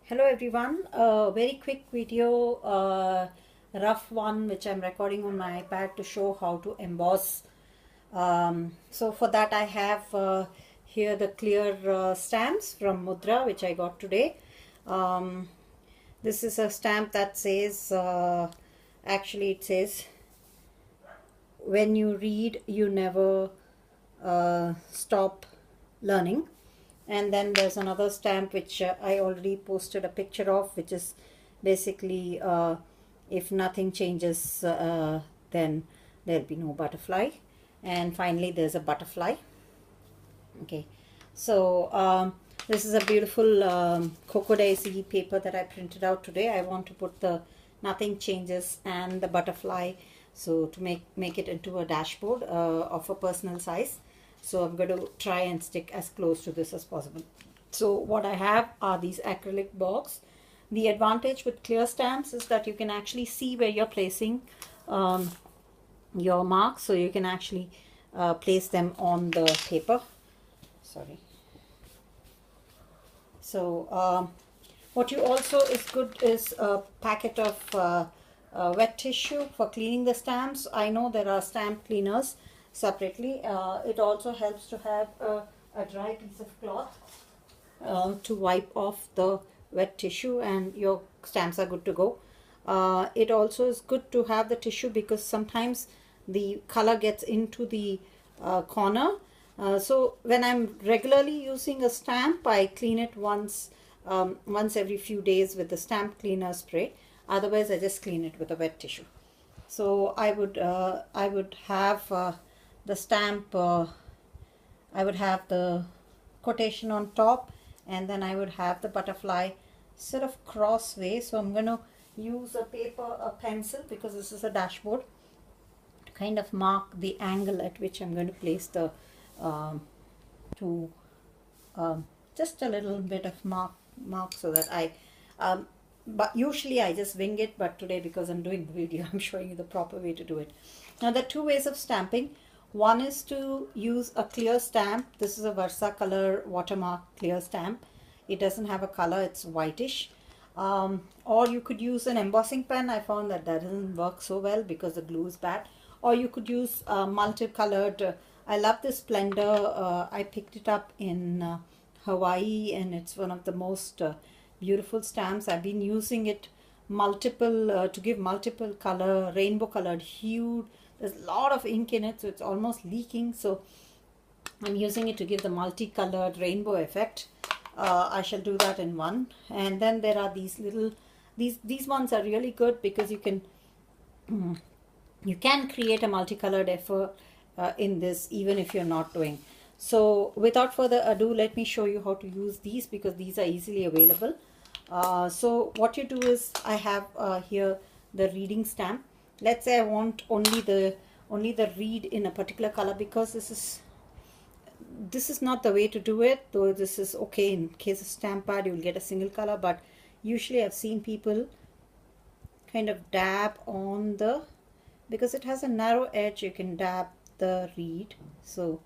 Hello everyone, a very quick video, rough one which I'm recording on my iPad to show how to emboss. So for that I have here the clear stamps from Mudra which I got today. This is a stamp that says, actually it says, when you read you never stop learning. And then there's another stamp which I already posted a picture of, which is basically if nothing changes then there'll be no butterfly. And finally there's a butterfly. Okay, so this is a beautiful cocoa daisy paper that I printed out today. I want to put the nothing changes and the butterfly, so to make it into a dashboard of a personal size. So I'm going to try and stick as close to this as possible. So what I have are these acrylic blocks. The advantage with clear stamps is that you can actually see where you're placing your marks, so you can actually place them on the paper. Sorry. So what you also is good is a packet of wet tissue for cleaning the stamps. I know there are stamp cleaners separately. It also helps to have a dry piece of cloth to wipe off the wet tissue, and your stamps are good to go. It also is good to have the tissue because sometimes the color gets into the corner. So when I'm regularly using a stamp, I clean it once every few days with the stamp cleaner spray. Otherwise I just clean it with a wet tissue. So I would have the stamp, I would have the quotation on top, and then I would have the butterfly sort of crossway. So I'm going to use a pencil, because this is a dashboard, to kind of mark the angle at which I'm going to place the just a little bit of mark so that but usually I just wing it, but today because I'm doing the video I'm showing you the proper way to do it. Now there are two ways of stamping. One is to use a clear stamp. This is a Versa color watermark clear stamp. It doesn't have a color, it's whitish. Or you could use an embossing pen. I found that doesn't work so well because the glue is bad. Or you could use multicolored. I love this Splendor. I picked it up in Hawaii, and it's one of the most beautiful stamps. I've been using it multiple to give multiple color, rainbow colored hue. There's a lot of ink in it, so it's almost leaking. So I'm using it to give the multicolored rainbow effect. I shall do that in one. And then there are these little, these ones are really good because you can create a multicolored effort in this even if you're not doing. So without further ado, let me show you how to use these, because these are easily available. So what you do is, I have here the reading stamp. Let's say I want only the read in a particular color, because this is not the way to do it, though this is okay in case of stamp pad you'll get a single color, but usually I've seen people kind of dab on the, because it has a narrow edge, you can dab the read. So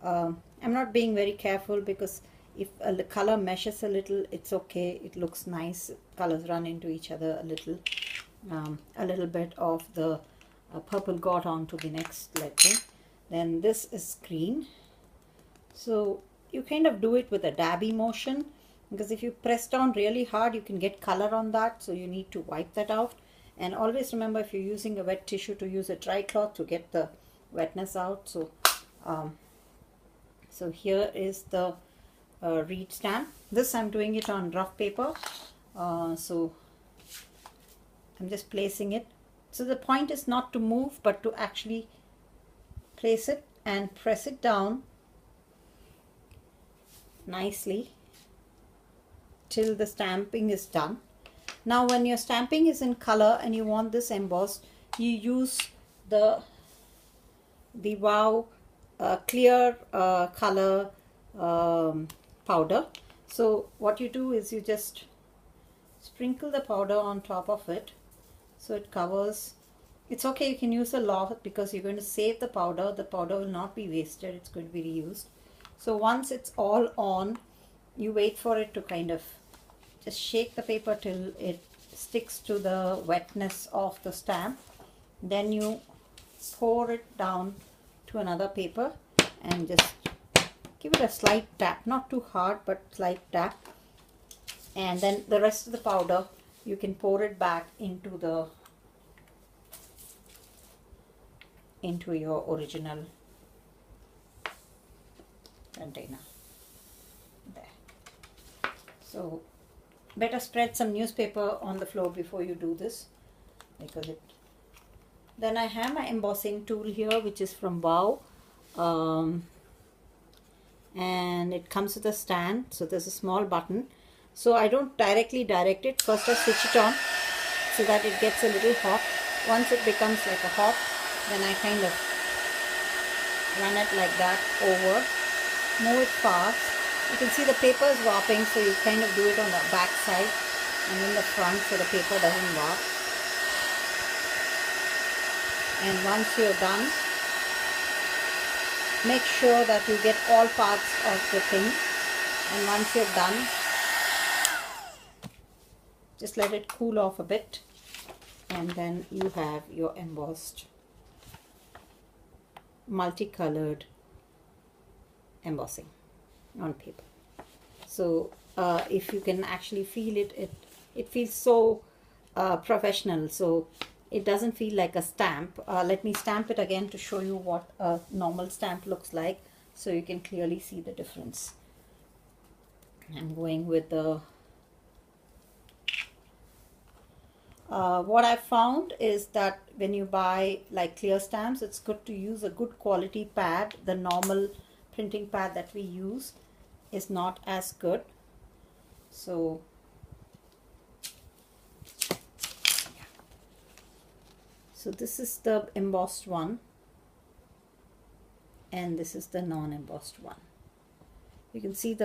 I'm not being very careful, because if the color meshes a little, it's okay, it looks nice, colors run into each other a little bit of the purple got onto the next letter. Then this is green. So you kind of do it with a dabby motion, because if you press down really hard you can get color on that, so you need to wipe that out. And always remember, if you're using a wet tissue, to use a dry cloth to get the wetness out. So so here is the read stamp. This I'm doing it on rough paper, so I'm just placing it. So the point is not to move, but to actually place it and press it down nicely till the stamping is done. Now when your stamping is in color and you want this embossed, you use the Wow clear color powder. So what you do is you just sprinkle the powder on top of it, so it covers. It's okay, you can use a lot, because you're going to save the powder. The powder will not be wasted, it's going to be reused. So once it's all on, you wait for it to kind of just shake the paper till it sticks to the wetness of the stamp. Then you pour it down to another paper and just give it a slight tap, not too hard but slight tap, and then the rest of the powder you can pour it back into your original container there. So better spread some newspaper on the floor before you do this, because it. Then I have my embossing tool here, which is from Wow, and it comes with a stand. So there's a small button, so I don't directly direct it. First I switch it on so that it gets a little hot. Once it becomes like a hot, then I kind of run it like that over, move it fast. You can see the paper is warping, so you kind of do it on the back side and in the front so the paper doesn't warp. And once you're done, make sure that you get all parts of the thing. And once you're done, just let it cool off a bit, and then you have your embossed, multicolored embossing on paper. So if you can actually feel it, it feels so professional. So it doesn't feel like a stamp. Let me stamp it again to show you what a normal stamp looks like, so you can clearly see the difference. I'm going with the what I found is that when you buy like clear stamps, it's good to use a good quality pad. The normal printing pad that we use is not as good. So this is the embossed one, and this is the non-embossed one. You can see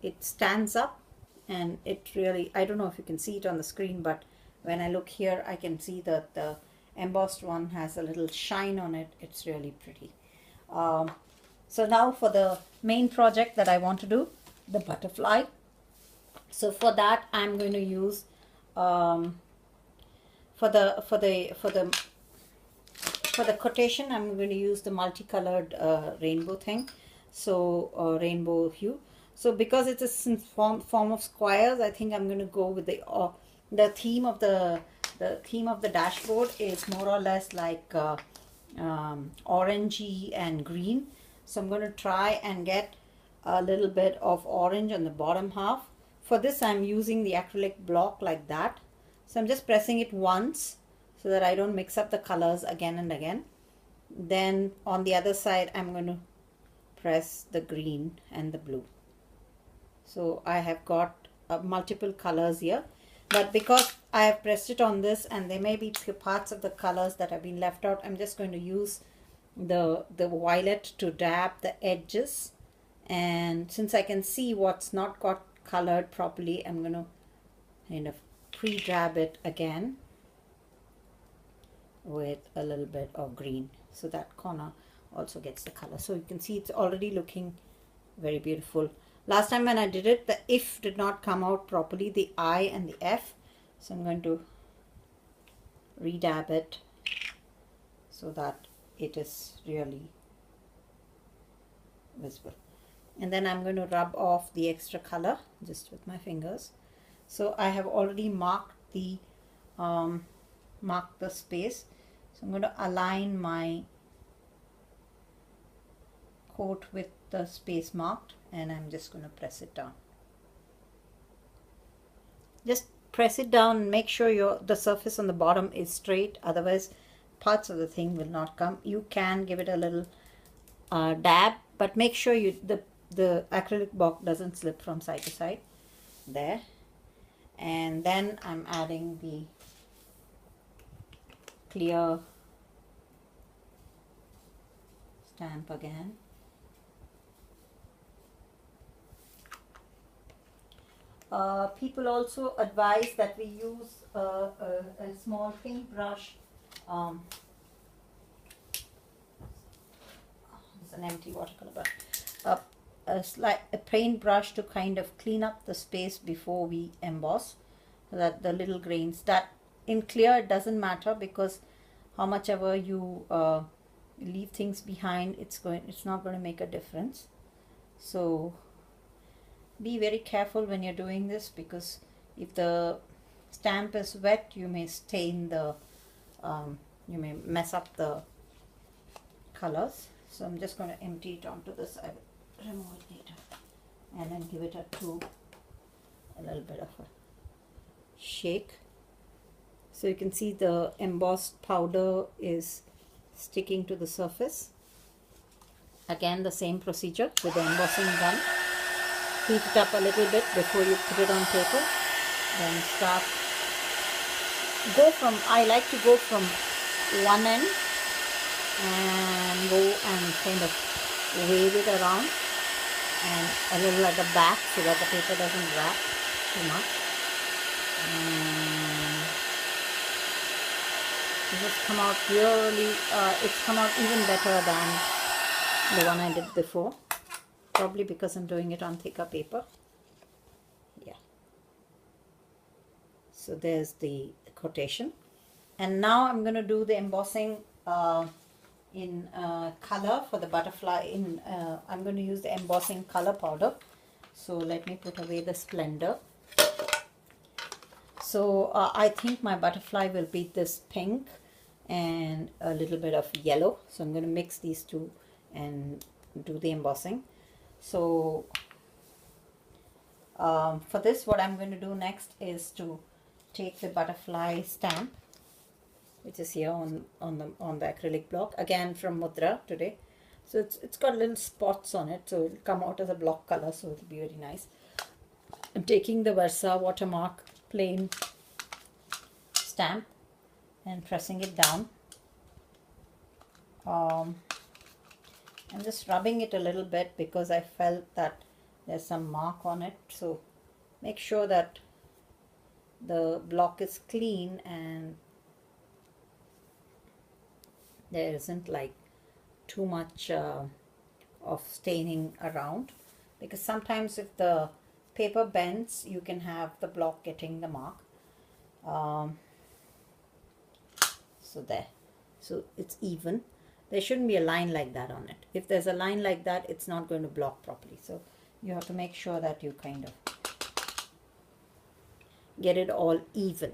it stands up, and it really, I don't know if you can see it on the screen, but when I look here I can see that the embossed one has a little shine on it. It's really pretty. So now for the main project that I want to do, the butterfly. So for that I'm going to use for the quotation, I'm going to use the multicolored rainbow thing, so rainbow hue. So because it's in form of squares, I think I'm going to go with the theme of the theme of the dashboard is more or less like orangey and green. So I'm going to try and get a little bit of orange on the bottom half. For this I'm using the acrylic block like that. So I'm just pressing it once so that I don't mix up the colors again and again. Then on the other side I'm going to press the green and the blue. So I have got multiple colors here, but because I have pressed it on this and there may be parts of the colors that have been left out, I'm just going to use the violet to dab the edges. And since I can see what's not got colored properly, I'm going to kind of pre-dab it again with a little bit of green, so that corner also gets the color. So you can see it's already looking very beautiful. Last time when I did it, the if did not come out properly, the I and the F. So I'm going to re-dab it so that it is really visible. And then I'm going to rub off the extra color just with my fingers. So I have already marked the space. So I'm going to align my coat with the space marked, and I'm just going to press it down. Just press it down and make sure the surface on the bottom is straight, otherwise parts of the thing will not come. You can give it a little dab, but make sure the acrylic block doesn't slip from side to side. There. And then I'm adding the clear stamp again. People also advise that we use a small paintbrush. It's an empty watercolor brush. a paint brush to kind of clean up the space before we emboss, so that the little grains, that in clear it doesn't matter, because how much ever you leave things behind, it's not going to make a difference. So be very careful when you're doing this, because if the stamp is wet, you may stain the you may mess up the colors. So I'm just going to empty it onto this. I will remove it later and then give it a little bit of a shake. So you can see the embossed powder is sticking to the surface. Again, the same procedure with the embossing gun. Heat it up a little bit before you put it on paper. Then start. I like to go from one end and go and kind of wave it around, and a little at the back so that the paper doesn't wrap too much. And this has come out really, it's come out even better than the one I did before, probably because I'm doing it on thicker paper. Yeah. So there's the quotation. And now I'm going to do the embossing in color for the butterfly. I'm going to use the embossing color powder. So let me put away the splendor. So I think my butterfly will be this pink and a little bit of yellow. So I'm going to mix these two and do the embossing. So for this, what I'm going to do next is to take the butterfly stamp, which is here on the acrylic block, again from Mudra today. So it's got little spots on it, so it'll come out as a block color, so it'll be very nice. I'm taking the Versa watermark plain stamp and pressing it down. I'm just rubbing it a little bit because I felt that there's some mark on it. So make sure that the block is clean and there isn't like too much of staining around, because sometimes if the paper bends, you can have the block getting the mark. So there, so it's even. There shouldn't be a line like that on it. If there's a line like that, it's not going to block properly. So you have to make sure that you kind of get it all even.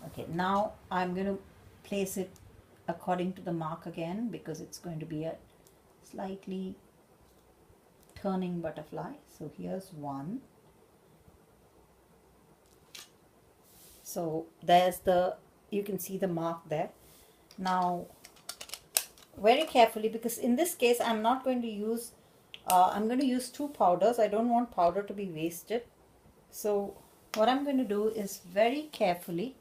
Okay, now I'm going to place it according to the mark again, because it's going to be a slightly turning butterfly. So here's one. So there's you can see the mark there. Now very carefully, because in this case I'm not going to use I'm going to use two powders. I don't want powder to be wasted. So what I'm going to do is very carefully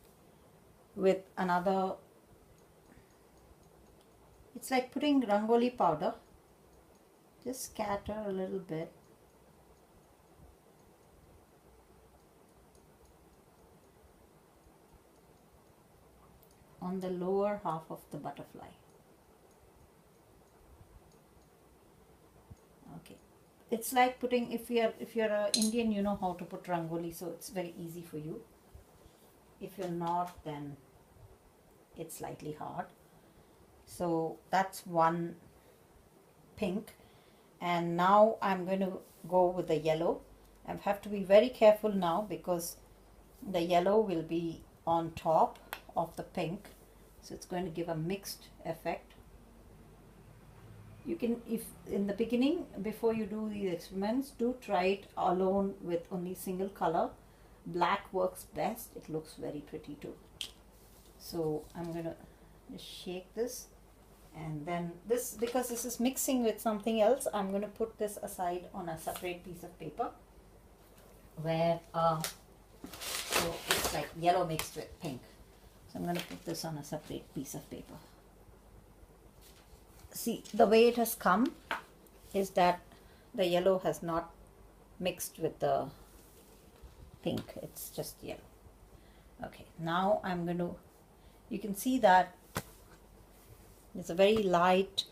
with another, it's like putting rangoli powder, just scatter a little bit. On the lower half of the butterfly. Okay, it's like putting, if you're an Indian, you know how to put rangoli, so it's very easy for you. If you're not, then it's slightly hard. So that's one pink, and now I'm going to go with the yellow. I have to be very careful now, because the yellow will be on top of the pink, so it's going to give a mixed effect. You can, if in the beginning, before you do these experiments, do try it alone with only single color. Black works best. It looks very pretty too. So I'm going to just shake this, and then this, because this is mixing with something else, I'm going to put this aside on a separate piece of paper, where so it's like yellow mixed with pink. So I'm going to put this on a separate piece of paper. See, the way it has come is that the yellow has not mixed with the pink, it's just yellow. Okay, now I'm going to, you can see that it's a very light